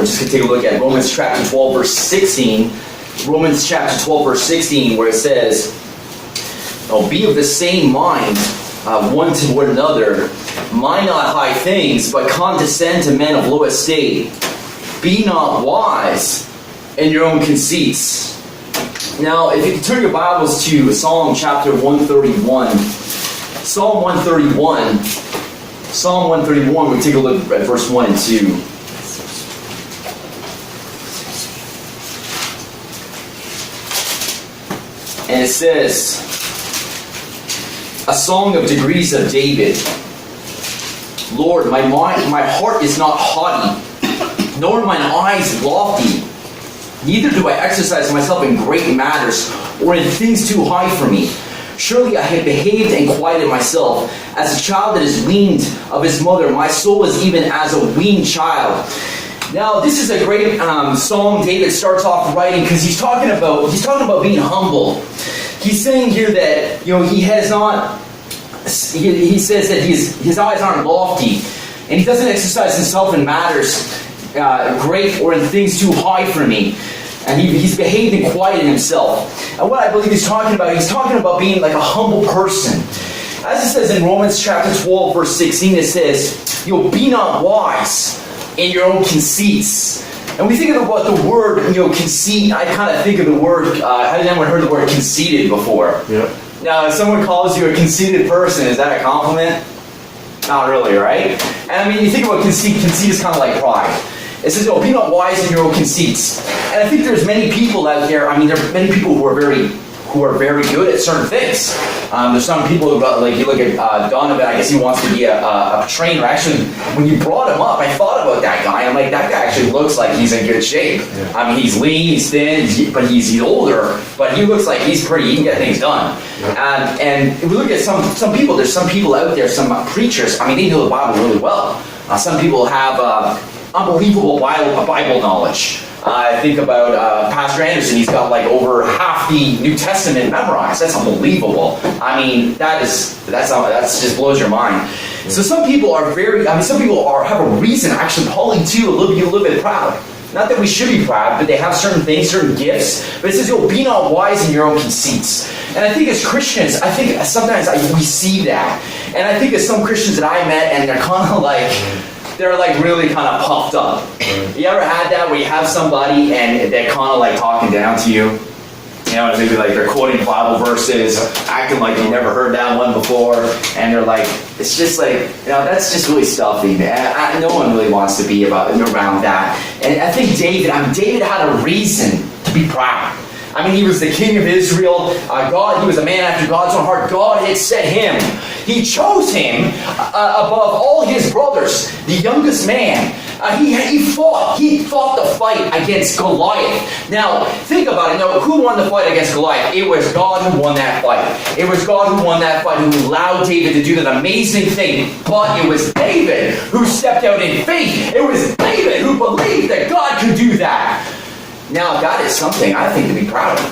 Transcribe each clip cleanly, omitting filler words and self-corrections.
we're just going to take a look at Romans chapter 12, verse 16. Romans chapter 12, verse 16, where it says, "Oh, be of the same mind, one toward another. Mind not high things, but condescend to men of low estate. Be not wise in your own conceits." Now, if you can turn your Bibles to Psalm chapter 131. Psalm 131. Psalm 131, we take a look at verse 1 and 2. And it says, "A song of degrees of David. Lord, my heart is not haughty, nor mine eyes lofty. Neither do I exercise myself in great matters, or in things too high for me. Surely I have behaved and quieted myself, as a child that is weaned of his mother. My soul is even as a weaned child." Now, this is a great song David starts off writing, because he's talking about being humble. He's saying here that he has not. He says that his eyes aren't lofty, and he doesn't exercise himself in matters great or in things too high for me. And he's behaved and quieted himself. And what I believe he's talking about being like a humble person. As it says in Romans chapter 12, verse 16, it says, "Be not wise in your own conceits." And we think about the word, conceit. I kind of think of the word, has anyone heard the word conceited before? Yeah. Now, if someone calls you a conceited person, is that a compliment? Not really, right? And I mean, you think about conceit is kind of like pride. It says, "Be not wise in your own conceits." And I think there's many people out there. I mean, there are many people who are very good at certain things. There's some people who, like you look at Donovan. I guess he wants to be a trainer. Actually, when you brought him up, I thought about that guy. I'm like, that guy actually looks like he's in good shape. Yeah. I mean, he's lean, he's thin, but he's older. But he looks like he can get things done. Yeah. And if we look at some people, there's some people out there, some preachers. I mean, they know the Bible really well. Some people have unbelievable Bible knowledge. I think about Pastor Anderson. He's got like over half the New Testament memorized. That's unbelievable. I mean, that just blows your mind. So some people are have a reason actually probably to be a little bit proud. Not that we should be proud, but they have certain things, certain gifts. But it says, "Be not wise in your own conceits." And I think as Christians, sometimes we see that. And I think as some Christians that I met, and they're kind of like, they're like really kind of puffed up. You ever had that where you have somebody and they're kind of like talking down to you? Maybe like they're quoting Bible verses, acting like you never heard that one before, and they're like, it's just like, that's just really stuffy, man. No one really wants to be around that. And I think David had a reason to be proud. I mean, he was the king of Israel. He was a man after God's own heart. God had set him. He chose him above all his brothers, the youngest man. He fought the fight against Goliath. Now, think about it. Now, who won the fight against Goliath? It was God who won that fight. It was God who won that fight, who allowed David to do that amazing thing. But it was David who stepped out in faith. It was David who believed that God could do that. Now, that is something I think to be proud of.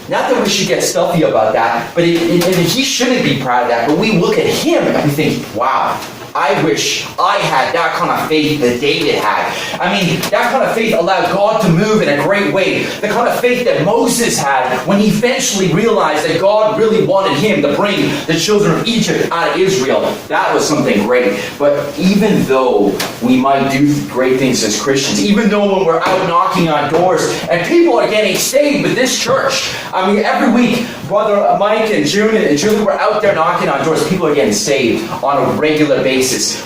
Not that we should get stuffy about that, but he shouldn't be proud of that. But we look at him and we think, wow, I wish I had that kind of faith that David had. I mean, that kind of faith allowed God to move in a great way. The kind of faith that Moses had when he eventually realized that God really wanted him to bring the children of Egypt out of Israel. That was something great. But even though we might do great things as Christians, even though when we're out knocking on doors and people are getting saved with this church, I mean, every week, Brother Mike and June and Julie were out there knocking on doors. People are getting saved on a regular basis.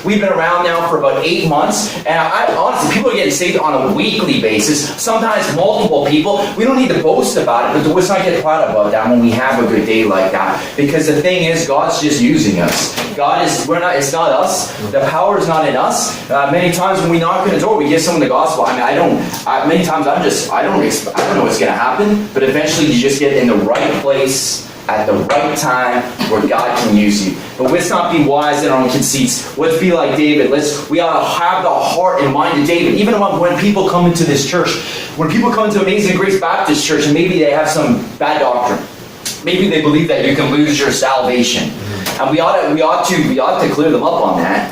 We've been around now for about 8 months, and honestly, people are getting saved on a weekly basis, sometimes multiple people. We don't need to boast about it, but let's not get proud about that when we have a good day like that. Because the thing is, God's just using us. It's not us. The power is not in us. Many times when we knock on the door, we give someone the gospel. I mean, many times I don't know what's going to happen, but eventually you just get in the right place at the right time where God can use you. But let's not be wise in our own conceits. Let's be like David. We ought to have the heart and mind of David. Even when people come into this church, when people come to Amazing Grace Baptist Church and maybe they have some bad doctrine, maybe they believe that you can lose your salvation, and we ought to clear them up on that.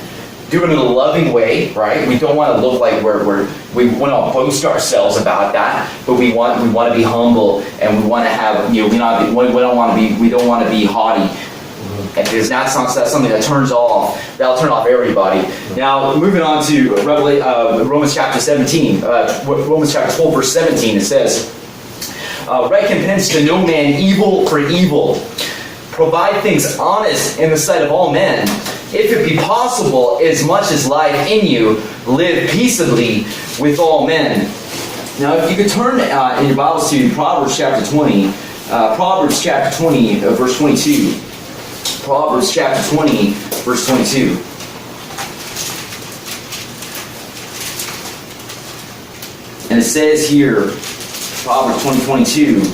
do it in a loving way, right? We don't want to look like we want to boast ourselves about that, but we want to be humble, and we want to have, we don't want to be haughty. And because that's something that that'll turn off everybody. Now, moving on to Romans chapter 17, Romans chapter 12, verse 17, it says, recompense to no man evil for evil. Provide things honest in the sight of all men. If it be possible, as much as lieth in you, live peaceably with all men. Now, if you could turn in your Bibles to Proverbs chapter 20, verse 22. Proverbs chapter 20, verse 22. And it says here, Proverbs 20:22,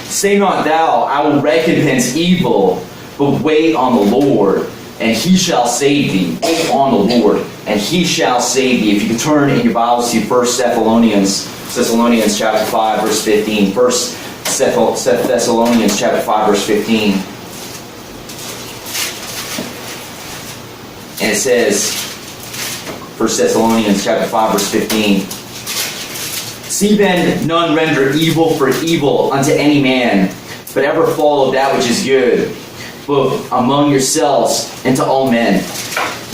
say not thou, I will recompense evil, but wait on the Lord, and he shall save thee. Wait on the Lord, and he shall save thee. If you could turn in your Bibles to 1 Thessalonians chapter 5, verse 15. 1 Thessalonians chapter 5, verse 15. And it says, 1 Thessalonians chapter 5, verse 15, see then none render evil for evil unto any man, but ever follow that which is good, both among yourselves and to all men.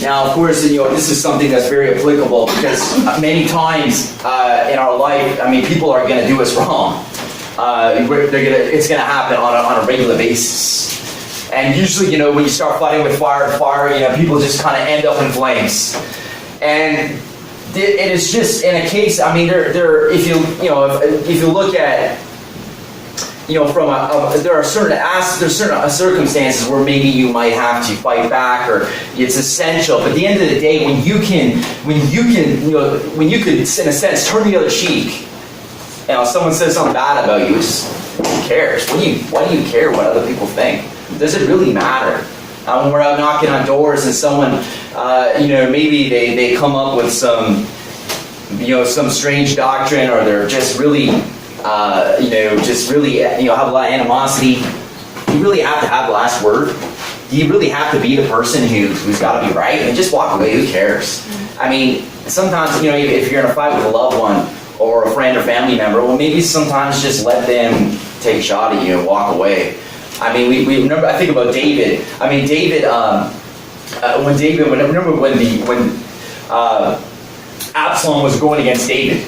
Now, of course, this is something that's very applicable, because many times in our life, people are going to do us wrong. It's going to happen on a regular basis. And usually, when you start fighting with fire, people just kind of end up in flames. And it is just in a case. If you look at, there are certain circumstances where maybe you might have to fight back, or it's essential. But at the end of the day, when you could, in a sense, turn the other cheek. Someone says something bad about you, who cares? Why do you care what other people think? Does it really matter? When we're out knocking on doors and someone, maybe they come up with some strange doctrine, or they're just really, have a lot of animosity. Do you really have to have the last word? Do you really have to be the person who's got to be right? And just walk away. Who cares? Sometimes, if you're in a fight with a loved one or a friend or family member, well, maybe sometimes just let them take a shot at you and walk away. We remember. I think about David. When Absalom was going against David,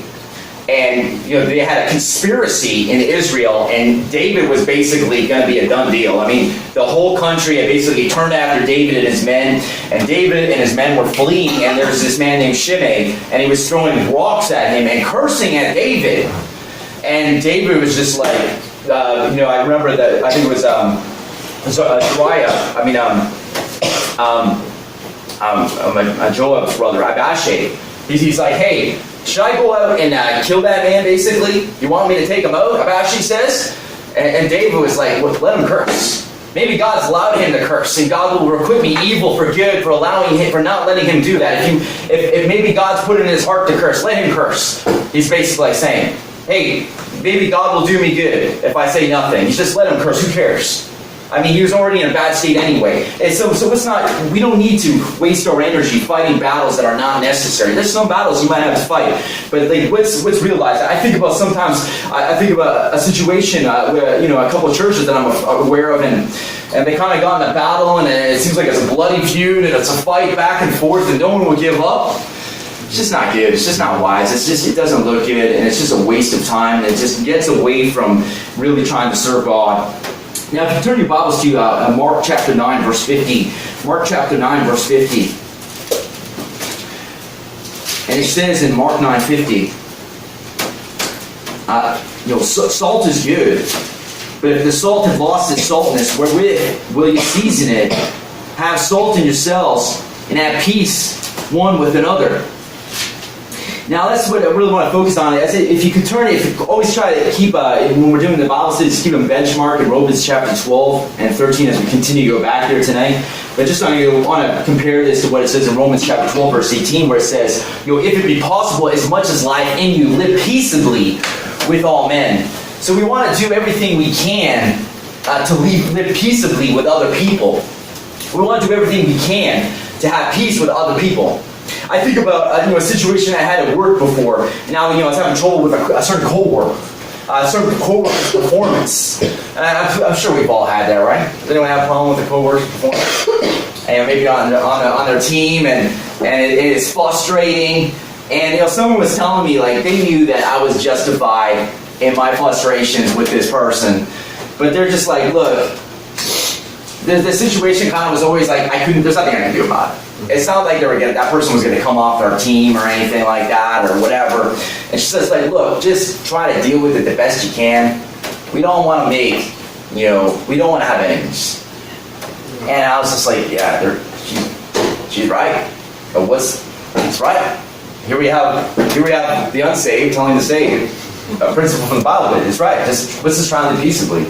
and they had a conspiracy in Israel, and David was basically going to be a done deal. The whole country had basically turned after David and his men, and David and his men were fleeing. And there was this man named Shimei, and he was throwing rocks at him and cursing at David. And David was just like. I remember that. I think it was Joab's brother, Abishai. He's like, hey, should I go out and kill that man? Basically, you want me to take him out? Abishai says, and David was like, well, let him curse. Maybe God's allowed him to curse, and God will requite me evil for good for not letting him do that. If maybe God's put it in his heart to curse, let him curse. He's basically saying, hey, maybe God will do me good if I say nothing. You just let him curse. Who cares? He was already in a bad state anyway. And so it's not. We don't need to waste our energy fighting battles that are not necessary. There's some battles you might have to fight, but what's realized? I think about a situation where a couple of churches that I'm aware of, and they kind of got in a battle, and it seems like it's a bloody feud, and it's a fight back and forth, and no one will give up. It's just not good. It's just not wise. It doesn't look good, and it's just a waste of time, and it just gets away from really trying to serve God. Now, if you turn your Bibles to Mark chapter 9, verse 50. Mark chapter 9, verse 50. And it says in Mark 9:50, salt is good, but if the salt have lost its saltness, wherewith will you season it? Have salt in yourselves, and have peace one with another. Now that's what I really want to focus on. If you always try to keep, when we're doing the Bible studies, keep a benchmark in Romans chapter 12 and 13 as we continue to go back there tonight. But just want to compare this to what it says in Romans chapter 12, verse 18, where it says, if it be possible, as much as lieth in you, live peaceably with all men. So we want to do everything we can to live peaceably with other people. We want to do everything we can to have peace with other people. I think about a situation I had at work before. Now, I was having trouble with a certain coworker. Certain coworker's performance. And I'm sure we've all had that, right? Does anyone have a problem with a coworker's performance? And maybe on their team, and it is frustrating. And someone was telling me, like, they knew that I was justified in my frustrations with this person, but they're just like, look, the situation kind of was always like, there's nothing I can do about it. It's not like that person was going to come off our team or anything like that or whatever. And she says, like, look, just try to deal with it the best you can. We don't want to make, we don't want to have enemies. And I was just like, yeah, she's right. But it's right. Here we have the unsaved telling the saved a principle from the Bible. It's right. Let's just try and live peaceably.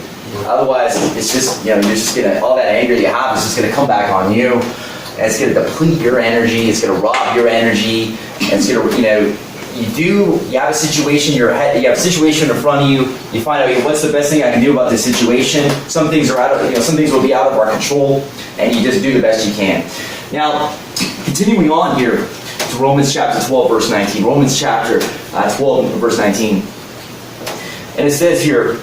Otherwise, it's just, you're just gonna, all that anger you have is just gonna come back on you, and it's gonna deplete your energy. It's gonna rob your energy. And it's gonna, you have a situation in your head. You have a situation in front of you. You find out, what's the best thing I can do about this situation? Some things are some things will be out of our control, and you just do the best you can. Now, continuing on here to Romans chapter 12, verse 19. Romans chapter 12, verse 19. And it says here,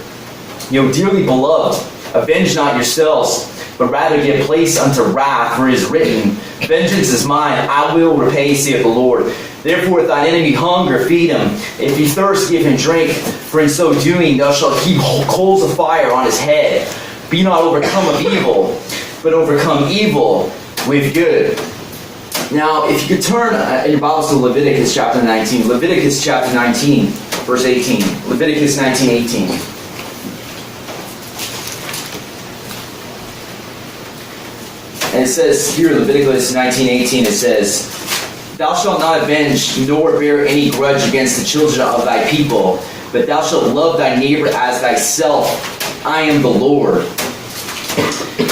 dearly beloved, avenge not yourselves, but rather give place unto wrath, for it is written, vengeance is mine, I will repay, saith the Lord. Therefore, if thine enemy hunger, feed him. If he thirst, give him drink. For in so doing, thou shalt heap coals of fire on his head. Be not overcome of evil, but overcome evil with good. Now, if you could turn in your Bibles to Leviticus chapter 19. Leviticus chapter 19, verse 18. Leviticus 19, 18. And it says here, Leviticus 19:18, it says, thou shalt not avenge, nor bear any grudge against the children of thy people, but thou shalt love thy neighbor as thyself. I am the Lord.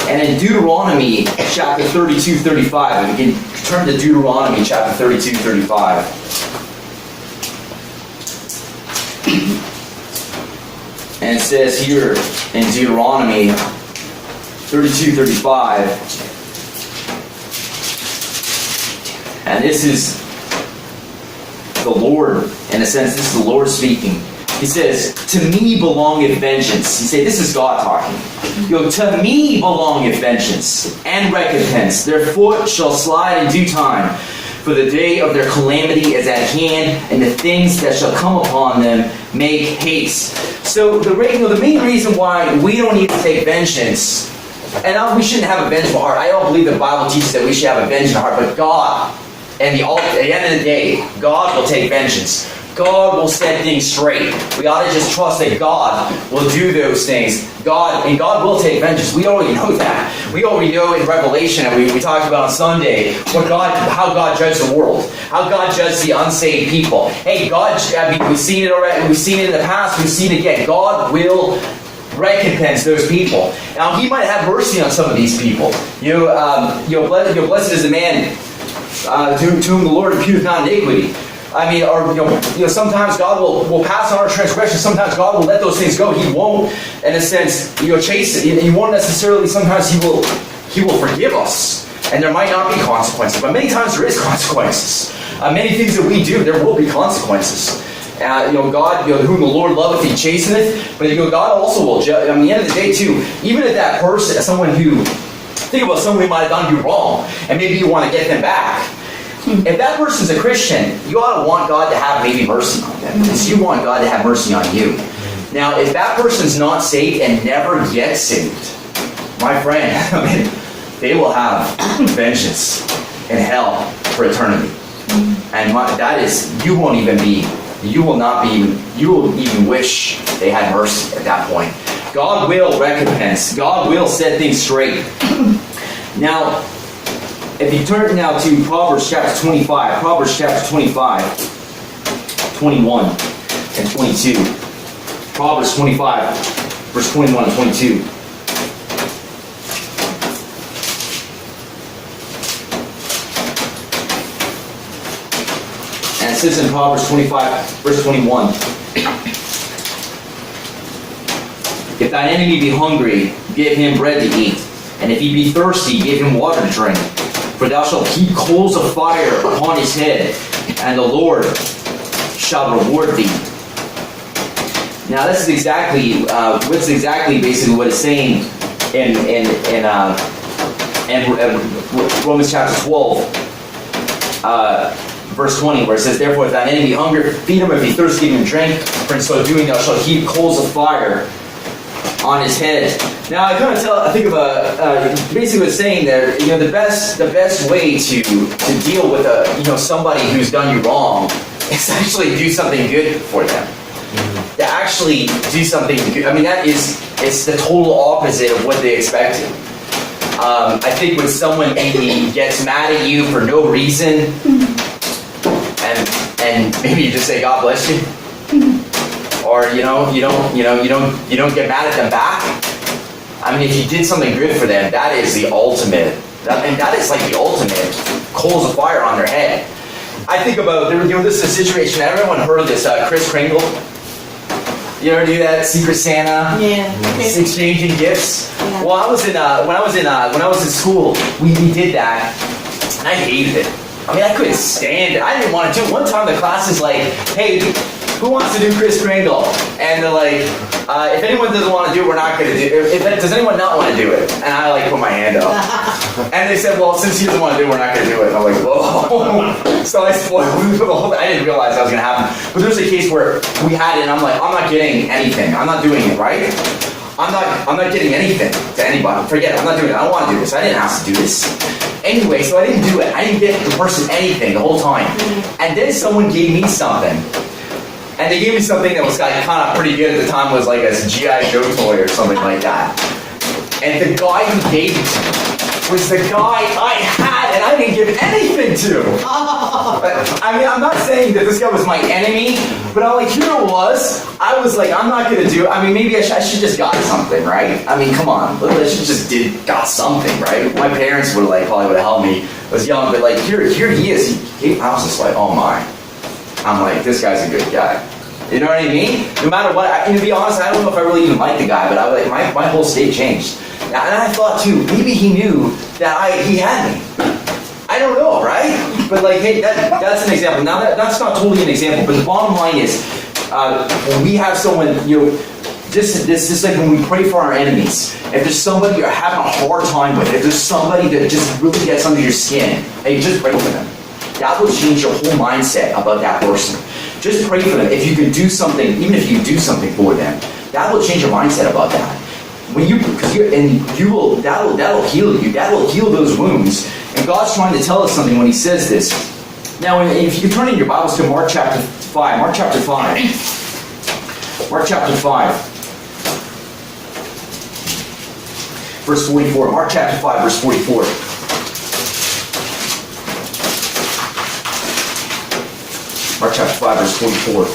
And in Deuteronomy chapter 32:35, if you can turn to Deuteronomy chapter 32:35. And it says here in Deuteronomy 32:35, and this is the Lord, in a sense, this is the Lord speaking. He says, to me belongeth vengeance. He said, this is God talking. To me belongeth vengeance and recompense. Their foot shall slide in due time. For the day of their calamity is at hand, and the things that shall come upon them make haste. So the main reason why we don't need to take vengeance, and we shouldn't have a vengeful heart. I don't believe the Bible teaches that we should have a vengeful heart, but God, at the end of the day, God will take vengeance. God will set things straight. We ought to just trust that God will do those things. God will take vengeance. We already know that. We already know in Revelation, and we talked about on Sunday, how God judged the world, how God judged the unsaved people. Hey, we've seen it already. We've seen it in the past. We've seen it again. God will recompense those people. Now, He might have mercy on some of these people. Blessed is the man to whom the Lord imputeth not iniquity. I mean, sometimes God will pass on our transgressions. Sometimes God will let those things go. He won't, in a sense, chase it. He won't necessarily. Sometimes He will forgive us, and there might not be consequences. But many times there is consequences. Many things that we do, there will be consequences. God, whom the Lord loveth, He chasteneth. But God also will judge. At the end of the day, too, even if that person, think about someone who might have done you wrong, and maybe you want to get them back. If that person's a Christian, you ought to want God to have maybe mercy on them, because you want God to have mercy on you. Now, if that person's not saved and never gets saved, my friend, they will have vengeance in hell for eternity. And you will even wish they had mercy at that point. God will recompense. God will set things straight. Now, if you turn now to Proverbs chapter 25, 21 and 22. Proverbs 25, verse 21 and 22. And it says in Proverbs 25, verse 21, if thine enemy be hungry, give him bread to eat. And if he be thirsty, give him water to drink. For thou shalt heap coals of fire upon his head, and the Lord shall reward thee. Now this is exactly basically what it's saying in Romans chapter 12. Verse 20, where it says, Therefore, if thine enemy be hungry, feed him. If he thirst, give him drink. For in so doing, thou shalt heap coals of fire on his head. Now, I think of basically what's saying there. The best way to deal with somebody who's done you wrong is actually do something good for them. Mm-hmm. To actually do something good. I mean, it's the total opposite of what they expected. I think when someone maybe gets mad at you for no reason. And maybe you just say, God bless you. Or you don't get mad at them back. I mean, if you did something good for them, that is the ultimate. That is like the ultimate coals of fire on their head. I think about this is a situation. Everyone heard of this Kris Kringle? You ever do that Secret Santa? Yeah. Exchanging gifts. Yeah. Well, when I was in school, we did that, and I hated it. I mean, I couldn't stand it. I didn't want to do it. One time the class is like, hey, who wants to do Kris Kringle? And they're like, if anyone doesn't want to do it, we're not going to do it. Does anyone not want to do it? And I put my hand up. And they said, well, since he doesn't want to do it, we're not going to do it. And I'm like, whoa. So I spoiled the whole thing. I didn't realize that was going to happen. But there was a case where we had it, and I'm like, I'm not getting anything. I'm not doing it, right? I'm not getting anything to anybody. Forget it. I'm not doing it. I don't want to do this. I didn't ask to do this. Anyway, so I didn't do it. I didn't get the person anything the whole time. And then someone gave me something. And they gave me something that was kind of pretty good at the time. Was like a G.I. Joe toy or something like that. And the guy who gave it to me was the guy I had and I didn't give anything to. I mean, I'm not saying that this guy was my enemy, but I'm like, here it was. I was like, I'm not going to do it. I mean, maybe I should just got something, right? I mean, come on. I should just got something, right? My parents would probably would have helped me. I was young, but here he is. I was just like, oh my. I'm like, this guy's a good guy. You know what I mean? No matter what, and to be honest, I don't know if I really even liked the guy, but I was like, my whole state changed. And I thought too, maybe he knew that he had me. I don't know, right? But hey, that's an example. Now that's not totally an example, but the bottom line is, when we have someone, this is like when we pray for our enemies. If there's somebody you're having a hard time with, if there's somebody that just really gets under your skin, hey, just pray for them. That will change your whole mindset about that person. Just pray for them. If you can do something, even if you do something for them, that will change your mindset about that. That'll heal you. That'll heal those wounds. And God's trying to tell us something when He says this. Now, if you turn in your Bibles to Mark chapter 5. Mark chapter 5. Mark chapter 5. Verse 44. Mark chapter 5, verse 44. Mark chapter 5, verse 44.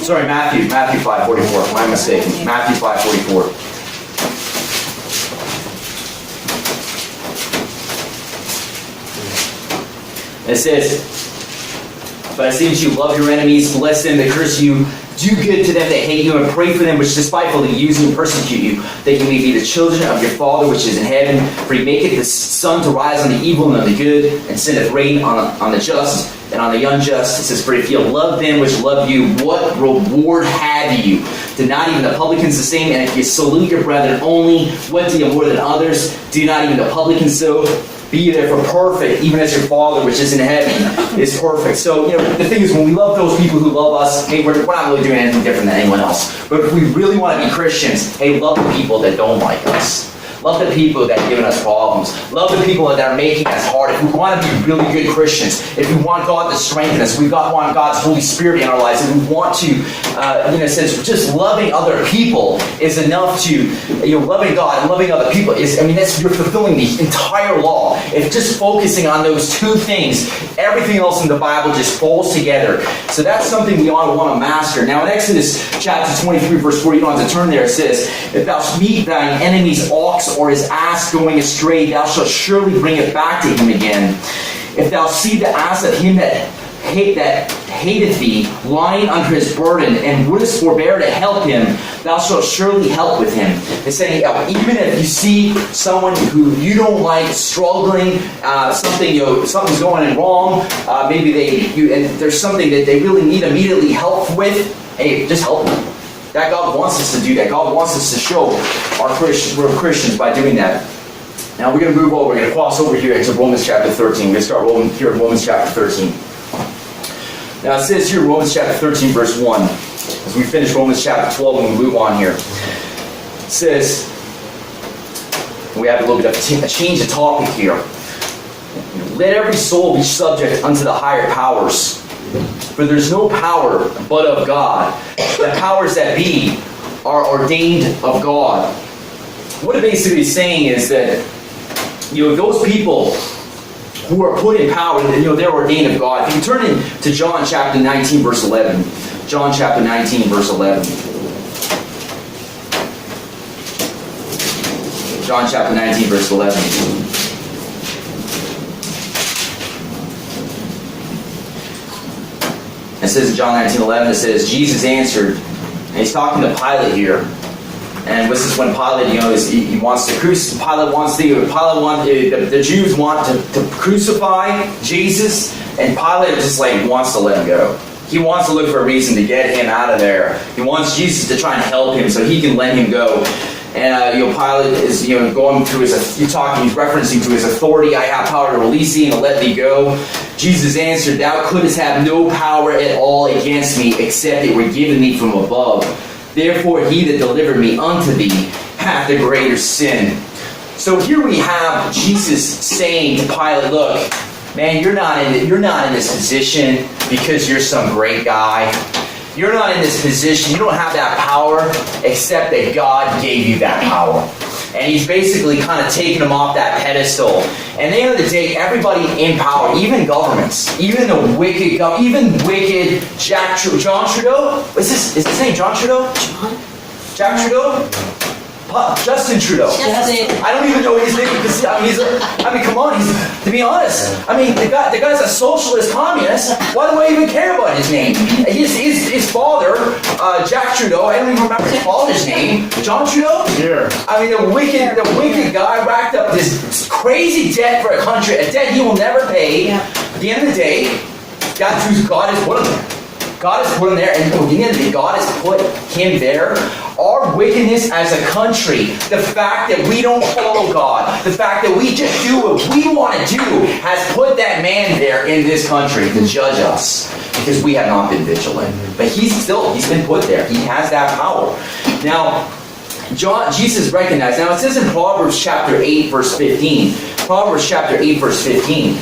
Sorry, Matthew 5:44. My mistake. Matthew 5:44. It says, but I say that you love your enemies, bless them that curse you, do good to them that hate you, and pray for them which despitefully use you and persecute you, that you may be the children of your Father which is in heaven. For He maketh the sun to rise on the evil and on the good, and sendeth rain on the just and on the unjust. It says, for if you love them which love you, what reward have you? Do not even the publicans the same? And if you salute your brethren only, what do you more than others? Do not even the publicans so? Be ye therefore perfect, even as your Father which is in heaven is perfect. So, the thing is, when we love those people who love us, hey, we're not really doing anything different than anyone else. But if we really want to be Christians, hey, love the people that don't like us. Love the people that are giving us problems. Love the people that are making us hard. If we want to be really good Christians, if we want God to strengthen us, we want God's Holy Spirit in our lives, and we want to, since just loving other people is enough to, loving God and loving other people is, you're fulfilling the entire law. If just focusing on those two things, everything else in the Bible just falls together. So that's something we ought to want to master. Now in Exodus chapter 23, verse 4, you don't have to turn there, it says, if thou meet thine enemy's ox or his ass going astray, thou shalt surely bring it back to him again. If thou see the ass of him that hateth thee, lying under his burden, and wouldest forbear to help him, thou shalt surely help with him. It's saying, even if you see someone who you don't like struggling, something's going wrong, and there's something that they really need immediately help with, hey, just help them. That God wants us to do that. God wants us to show we're Christians by doing that. Now we're going to move over. We're going to cross over here to Romans chapter 13. We're going to start here in Romans chapter 13. Now it says here, Romans chapter 13, verse 1. As we finish Romans chapter 12 and we move on here. It says, we have a little bit of a change of topic here. Let every soul be subject unto the higher powers. For there's no power but of God. The powers that be are ordained of God. What it basically is saying is that, those people who are put in power, they're ordained of God. If you turn into John chapter 19, verse 11. John chapter 19, verse 11. John chapter 19, verse 11. It says in John 19:11, it says, Jesus answered, and he's talking to Pilate here. And this is when Pilate, he wants to crucify. The Jews want to crucify Jesus, and Pilate just wants to let him go. He wants to look for a reason to get him out of there. He wants Jesus to try and help him so he can let him go. And Pilate is going through he's referencing to his authority. I have power to release thee and to let thee go. Jesus answered, thou couldst have no power at all against me, except it were given thee from above. Therefore he that delivered me unto thee hath the greater sin. So here we have Jesus saying to Pilate, look, man, you're not in this position because you're some great guy. You're not in this position. You don't have that power, except that God gave you that power. And he's basically kind of taking him off that pedestal. And at the end of the day, everybody in power, even governments, even the wicked, John Trudeau? Is his name John Trudeau? Jack Trudeau? Justin Trudeau. I don't even know his name because come on. To be honest, the guy's a socialist communist. Why do I even care about his name? His father, Jack Trudeau. I don't even remember his father's name. John Trudeau. Yeah. The wicked guy racked up this crazy debt for a country, a debt he will never pay. Yeah. At the end of the day, that's who God has put him there. God has put him there, and at the end of the day, God has put him there. Our wickedness as a country, the fact that we don't follow God, the fact that we just do what we want to do, has put that man there in this country to judge us because we have not been vigilant. But he's been put there. He has that power. Now, Jesus recognized. Now it says in Proverbs chapter 8, verse 15. Proverbs chapter 8, verse 15.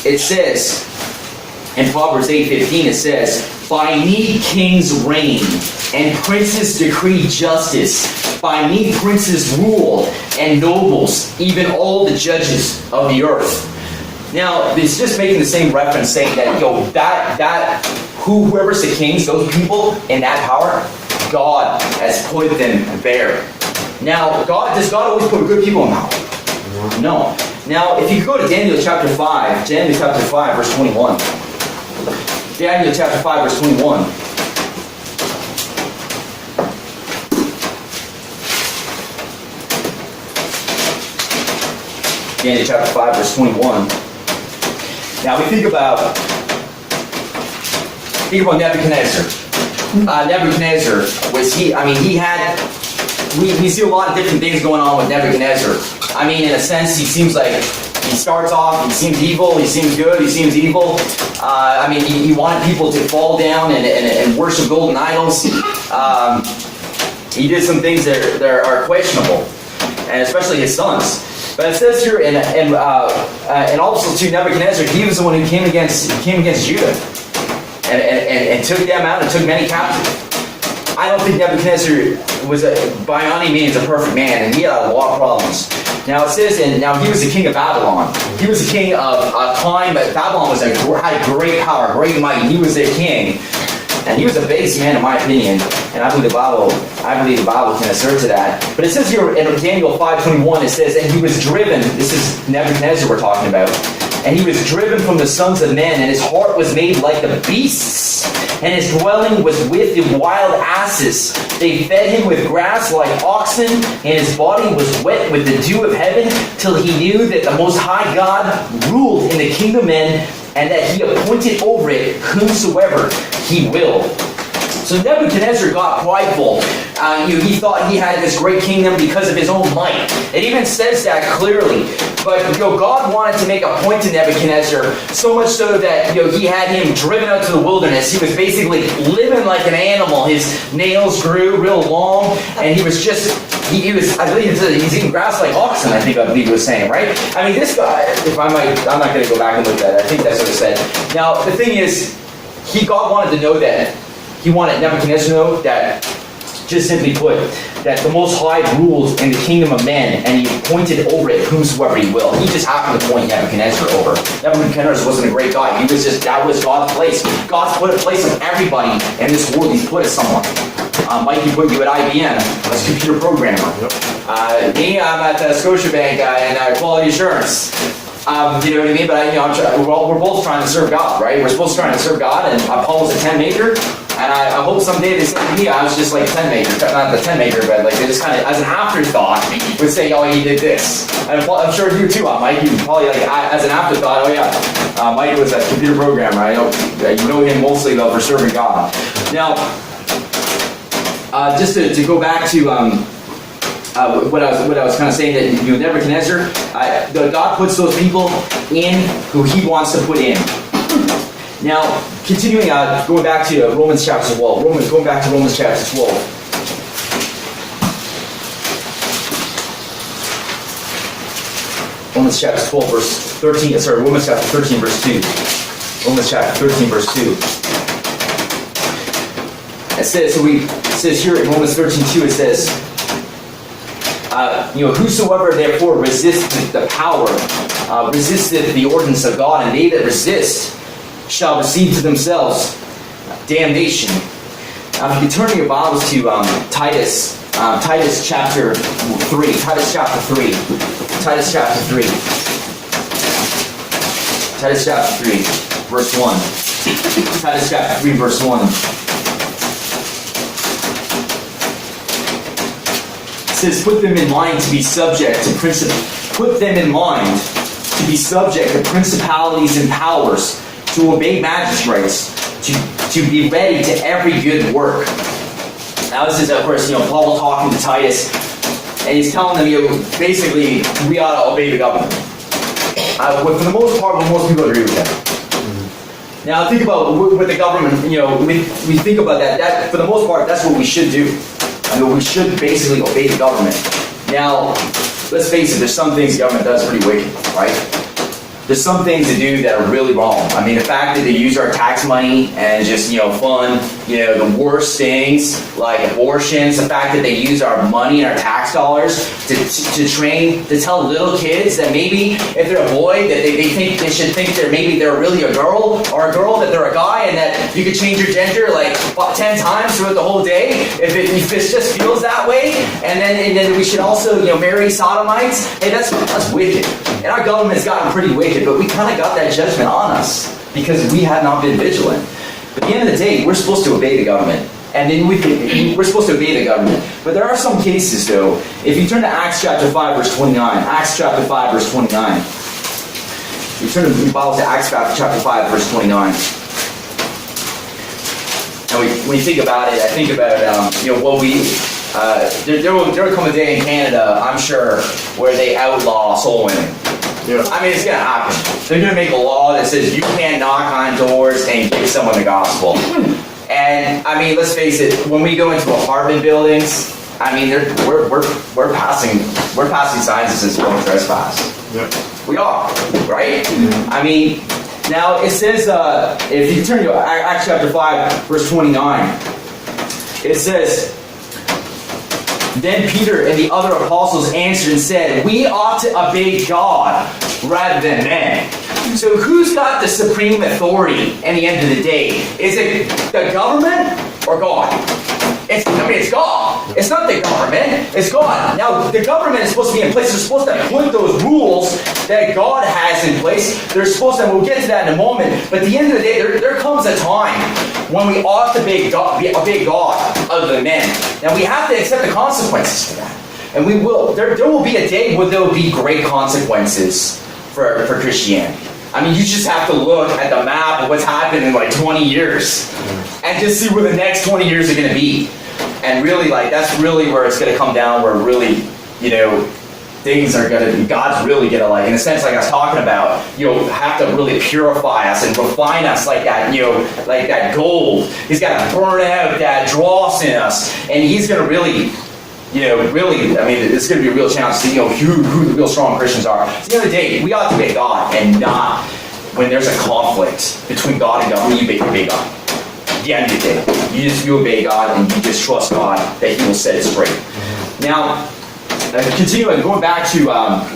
It says, in Proverbs 8:15 it says, by me kings reign, and princes decree justice. By me princes rule, and nobles, even all the judges of the earth. Now, it's just making the same reference, saying that whoever's the kings, those people in that power, God has put them there. Now, does God always put good people in power? No. Now, if you go to Daniel chapter 5, verse 21. Daniel chapter 5, verse 21. Daniel chapter 5, verse 21. Now we think about Nebuchadnezzar. Nebuchadnezzar we see a lot of different things going on with Nebuchadnezzar. In a sense, he seems like he starts off, he seems evil, he seems good, he seems evil. He wanted people to fall down and worship golden idols. He did some things that are questionable, and especially his sons. But it says here, and also to Nebuchadnezzar, he was the one who came against Judah, and took them out and took many captive. I don't think Nebuchadnezzar was by any means a perfect man, and he had a lot of problems. Now it says, now he was the king of Babylon. He was the king of a time, but Babylon had great power, great might. He was their king, and he was a base man, in my opinion. And I believe the Bible can assert to that. But it says here in Daniel 5:21, it says, and he was driven. This is Nebuchadnezzar we're talking about. And he was driven from the sons of men, and his heart was made like the beasts, and his dwelling was with the wild asses. They fed him with grass like oxen, and his body was wet with the dew of heaven, till he knew that the Most High God ruled in the kingdom of men, and that he appointed over it whomsoever he will. So Nebuchadnezzar got prideful. He thought he had this great kingdom because of his own might. It even says that clearly. But God wanted to make a point to Nebuchadnezzar, so much so that he had him driven out to the wilderness. He was basically living like an animal. His nails grew real long, and he was just I believe he's eating grass like oxen, I believe he was saying, right? I mean, this guy, I'm not going to go back and look at it. I think that's what it said. Now, the thing is, God wanted to know that. He wanted Nebuchadnezzar to know that, just simply put, that the Most High ruled in the kingdom of men, and he appointed over it whomsoever he will. He just happened to point Nebuchadnezzar over. Nebuchadnezzar wasn't a great guy. That was God's place. God's put a place of everybody in this world. He's put it somewhere. Mike, he put you at IBM as a computer programmer. Me, I'm at the Scotiabank in quality assurance. You know what I mean? But we're both trying to serve God, right? We're supposed to try to serve God, and Paul was a 10 major. And I hope someday they say to me, I was just like a 10 major. Not the 10 major, but like they just kind of, as an afterthought, would say, oh, you did this. And I'm sure you too, Mike. You probably, like, as an afterthought, oh yeah, Mike was a computer programmer. I know him mostly, though, for serving God. Now, just to go back to what I was kind of saying, that Nebuchadnezzar, God puts those people in who he wants to put in. Now, continuing, going back to Romans chapter 12. Going back to Romans chapter 12. Romans chapter 12, verse 13. Sorry, Romans chapter 13, verse 2. Romans chapter 13, verse 2. It says here in Romans 13:2, it says, whosoever therefore resisteth the power, resisteth the ordinance of God, and they that resist shall receive to themselves damnation. Now, if you turn your Bibles to Titus chapter 3. Titus chapter 3. Titus chapter 3. Titus chapter 3, verse 1. Titus chapter 3, verse 1. It says, put them in mind to be subject to principalities and powers, to obey magistrates, to be ready to every good work. Now this is, of course, Paul talking to Titus, and he's telling them, basically, we ought to obey the government. But for the most part, most people agree with that. Mm-hmm. Now think about with the government, we think about that, for the most part, that's what we should do. We should basically obey the government. Now, let's face it, there's some things the government does pretty wicked, right? There's some things to do that are really wrong. I mean, the fact that they use our tax money and just, fund, the worst things like abortions, the fact that they use our money and our tax dollars to tell little kids that maybe if they're a boy, that they should think they're really a girl, or a girl that they're a guy, and that you could change your gender like 10 times throughout the whole day if it just feels that way. And then we should also, marry sodomites. Hey, that's wicked. And our government's gotten pretty wicked, but we kind of got that judgment on us because we had not been vigilant. But at the end of the day, we're supposed to obey the government. And then we're supposed to obey the government. But there are some cases, though. If you turn to Acts chapter 5, verse 29. Acts chapter 5, verse 29. You turn the Bible to Acts chapter 5, verse 29. And when you think about it, I think about, there will come a day in Canada, I'm sure, where they outlaw soul winning. Yeah. I mean, it's going to happen. They're going to make a law that says you can't knock on doors and give someone the gospel. And I mean, let's face it, when we go into apartment buildings, I mean, we're passing signs that says don't trespass. Yeah. We are, right? Mm-hmm. I mean, now it says, if you turn to Acts chapter 5, verse 29, it says, then Peter and the other apostles answered and said, we ought to obey God rather than men. So who's got the supreme authority at the end of the day? Is it the government or God? It's God. It's not the government. It's God. Now, the government is supposed to be in place. They're supposed to put those rules that God has in place. They're supposed to, and we'll get to that in a moment, but at the end of the day, there comes a time when we ought to obey God other than men. Now, we have to accept the consequences to that. And we will. There will be a day where there will be great consequences for Christianity. I mean, you just have to look at the map of what's happened in like 20 years and just see where the next 20 years are going to be. And really, like, that's really where it's going to come down, where really, things are going to be, God's really going to, like, in a sense, like I was talking about, have to really purify us and refine us like that, like that gold. He's got to burn out that dross in us. And he's going to really, I mean, it's going to be a real challenge to see, who the real strong Christians are. So at the end of the day, we ought to obey God, and not when there's a conflict between God and government, you obey God. At the end of the day, you obey God, and you just trust God that He will set it straight. Now, continuing, going back to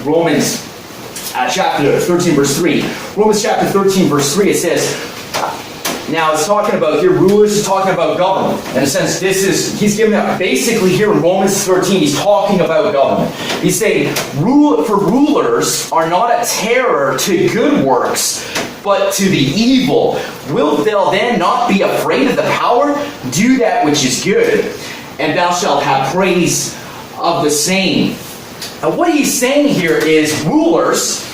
Romans chapter 13, verse 3. Romans chapter 13, verse 3, it says, now it's talking about here, rulers, it's talking about government. In a sense, he's giving up, basically here in Romans 13, he's talking about government. He's saying, for rulers are not a terror to good works, but to the evil. Wilt thou then not be afraid of the power? Do that which is good, and thou shalt have praise of the same. And what he's saying here is rulers,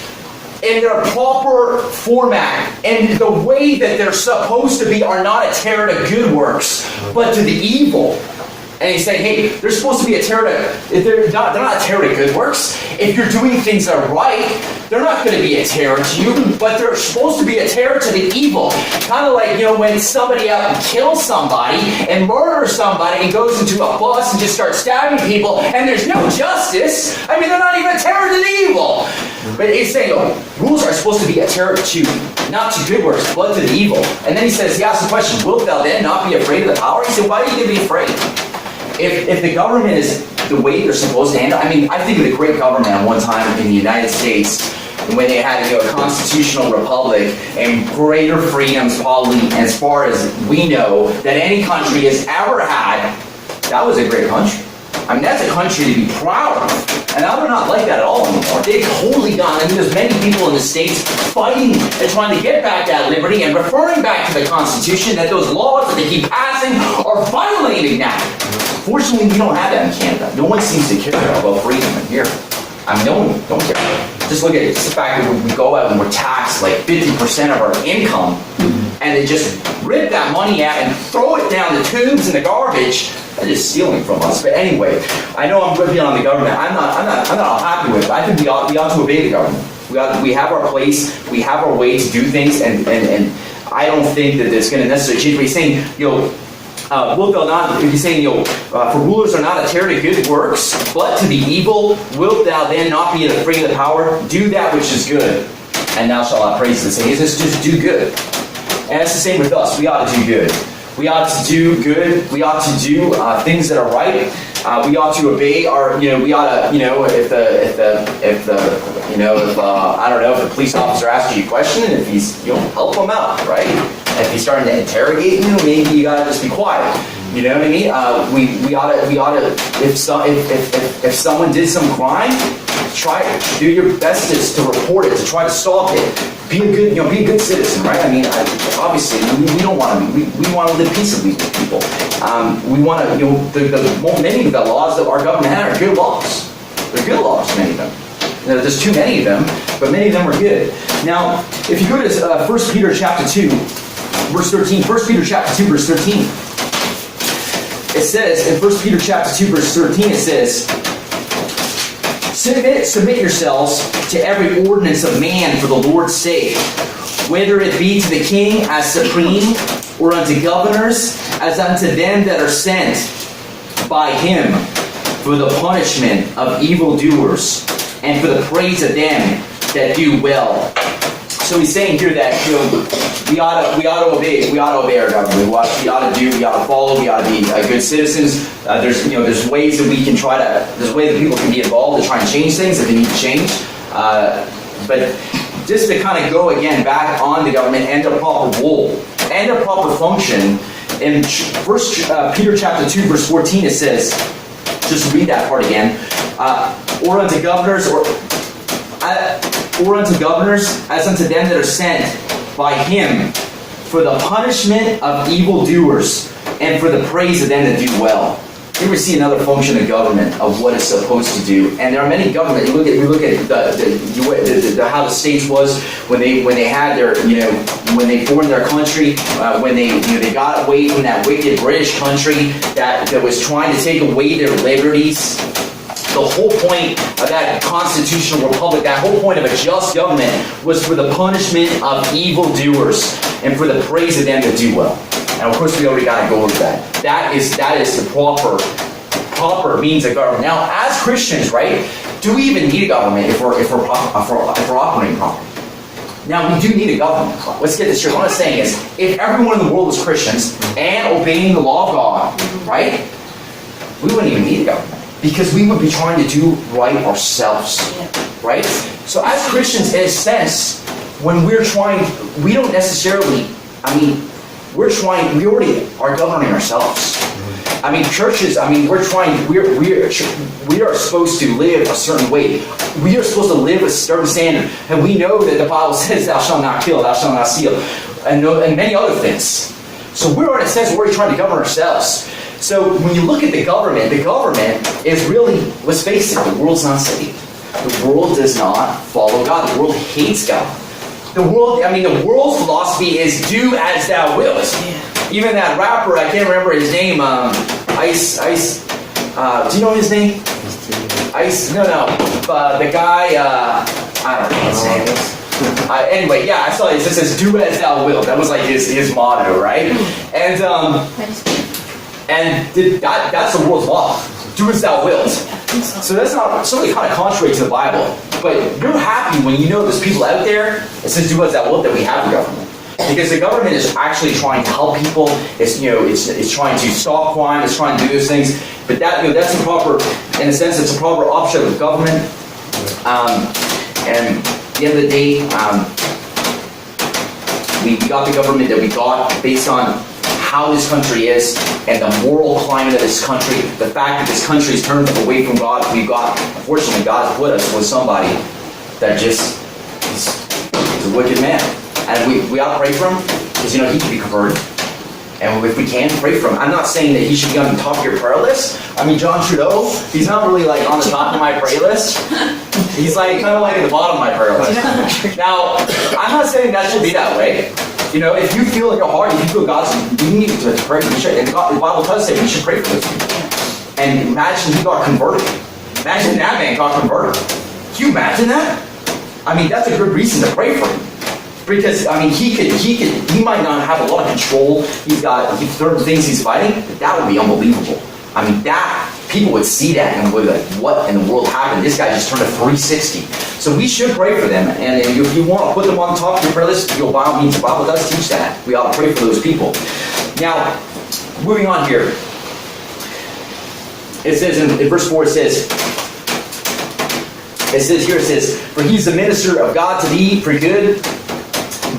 in their proper format and the way that they're supposed to be, are not a terror to good works, but to the evil. And he's saying, hey, they're supposed to be a terror to, they're not a terror to good works. If you're doing things that are right, they're not going to be a terror to you, but they're supposed to be a terror to the evil. Kind of like, when somebody out and kills somebody and murders somebody and goes into a bus and just starts stabbing people and there's no justice. I mean, they're not even a terror to the evil. But he's saying, rules are supposed to be a terror to, not to good works, but to the evil. And then he asks the question, wilt thou then not be afraid of the power? He said, why are you going to be afraid? If the government is the way they're supposed to handle, I mean, I think of the great government at one time in the United States, when they had a constitutional republic and greater freedoms probably as far as we know that any country has ever had. That was a great country. I mean, that's a country to be proud of. And now they're not like that at all anymore. They've totally gone. I mean, there's many people in the States fighting and trying to get back that liberty and referring back to the Constitution, that those laws that they keep passing are violating that. Fortunately, we don't have that in Canada. No one seems to care about freedom in here. I mean, no one don't care. Just look at it. Just the fact that we go out and we're taxed like 50% of our income, and they just rip that money out and throw it down the tubes and the garbage. They're just stealing from us. But anyway, I know I'm ripping on the government. I'm not all happy with it. I think we ought to obey the government. We have our place. We have our way to do things, and I don't think that it's going to necessarily change. But he's saying, wilt thou not? He's saying, for rulers are not a terror to good works, but to the evil. Wilt thou then not be afraid of the power? Do that which is good, and thou shalt have praise. It's saying, just do good. And it's the same with us. We ought to do good. We ought to do good. We ought to do things that are right. We ought to obey our. We ought to. If I don't know, if the police officer asks you a question, and if he's, help him out, right? If he's starting to interrogate you, maybe you gotta just be quiet. You know what I mean? We ought to. If someone did some crime, do your best to report it, to try to stop it. Be a good citizen, right? I mean, obviously, we don't want to. We want to live peaceably with people. We want to. Many of the laws that our government has are good laws. They're good laws, many of them. There's too many of them, but many of them are good. Now, if you go to 1 Peter chapter 2, verse 13. 1 Peter chapter 2, verse 13. It says in 1 Peter chapter 2, verse 13. It says, Submit yourselves to every ordinance of man for the Lord's sake, whether it be to the king as supreme, or unto governors as unto them that are sent by him, for the punishment of evildoers, and for the praise of them that do well. So he's saying here that we ought to obey our government. We ought to follow. We ought to be good citizens. There's ways that we can there's ways that people can be involved to try and change things if they need to change. But just to kind of go again back on the government and their proper role and their proper function in First Peter chapter 2, verse 14, it says, just read that part again. Or unto governors, as unto them that are sent by him, for the punishment of evildoers, and for the praise of them that do well. Here we see another function of government, of what it's supposed to do. And there are many governments. We look at how the states was when they had their, when they formed their country, when they got away from that wicked British country that was trying to take away their liberties. The whole point of that constitutional republic, that whole point of a just government, was for the punishment of evildoers and for the praise of them that do well. And of course, we already got to go over that. That is the proper means of government. Now, as Christians, right, do we even need a government if we're operating properly? Now, we do need a government. Let's get this straight. What I'm saying is, if everyone in the world was Christians and obeying the law of God, right, we wouldn't even need a government. Because we would be trying to do right ourselves, right? So as Christians, in a sense, when we're trying, we don't necessarily, we already are governing ourselves. Churches, we are supposed to live a certain way. We are supposed to live a certain standard. And we know that the Bible says, thou shalt not kill, thou shalt not steal, and many other things. So we're, in a sense, we're trying to govern ourselves. So when you look at the government is really, let's face it, the world's not saved. The world does not follow God. The world hates God. The world's philosophy is do as thou wilt. Even that rapper, I can't remember his name, Ice, do you know his name? Ice, no, the guy, I don't know his name. Anyway, I saw it. It says do as thou wilt. That was like his motto, right? And that's the world's law. Do as thou wilt. So that's not something kind of contrary to the Bible. But you're happy when you know there's people out there that says do as thou wilt, that we have a government. Because the government is actually trying to help people. It's trying to stop crime. It's trying to do those things. But that's a proper, in a sense, it's a proper offshoot of government. And at the end of the day, we got the government that we got based on how this country is and the moral climate of this country. The fact that this country is turned away from God. Unfortunately, God put us with somebody that just is a wicked man. And we ought to pray for him because, he could be converted. And if we can, pray for him. I'm not saying that he should be on the top of your prayer list. John Trudeau, he's not really like on the top of my prayer list. He's like kind of like at the bottom of my prayer list. Now, I'm not saying that should be that way. If you feel in your heart, if you feel God's, you need to pray. And the Bible does say we should pray for those people. And imagine he got converted. Imagine that man got converted. Can you imagine that? That's a good reason to pray for him. Because he might not have a lot of control. He's certain things he's fighting, but that would be unbelievable. That people would see that and would be like, what in the world happened? This guy just turned a 360. So we should pray for them. And if you want to put them on top of your prayer list, by all means, the Bible does teach that. We ought to pray for those people. Now, moving on here. It says in verse 4, it says, for he is the minister of God to thee for good.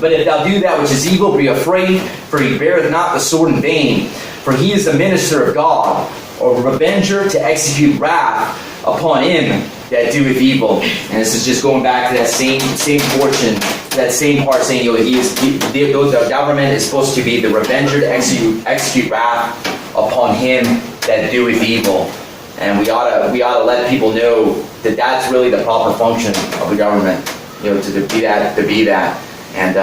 But if thou do that which is evil, be afraid, for he beareth not the sword in vain. For he is the minister of God, or revenger to execute wrath upon him that doeth evil. And this is just going back to that same portion, that same part saying, the government is supposed to be the revenger to execute wrath upon him that doeth evil. And we ought to let people know that that's really the proper function of the government, to be that. And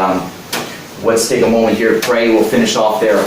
let's take a moment here to pray. We'll finish off there.